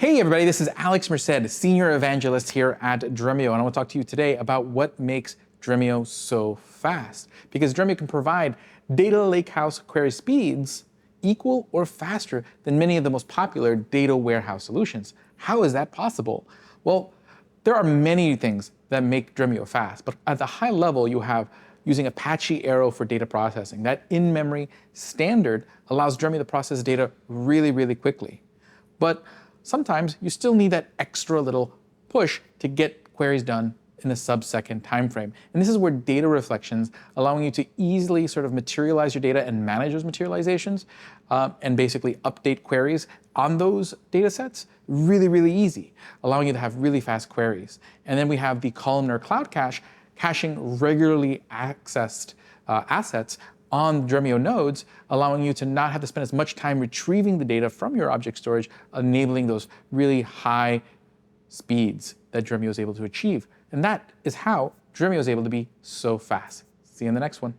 Hey everybody, this is Alex Merced, Senior Evangelist here at Dremio, and I want to talk to you today about what makes Dremio so fast. Because Dremio can provide Data Lakehouse query speeds equal or faster than many of the most popular data warehouse solutions. How is that possible? Well, there are many things that make Dremio fast, but at the high level you have using Apache Arrow for data processing. That in-memory standard allows Dremio to process data really quickly. But sometimes you still need that extra little push to get queries done in a sub-second time frame. And this is where data reflections, allowing you to easily sort of materialize your data and manage those materializations, and basically update queries on those data sets, really easy, allowing you to have really fast queries. And then we have the columnar cloud cache, caching regularly accessed assets on Dremio nodes, allowing you to not have to spend as much time retrieving the data from your object storage, enabling those really high speeds that Dremio is able to achieve. And that is how Dremio is able to be so fast. See you in the next one.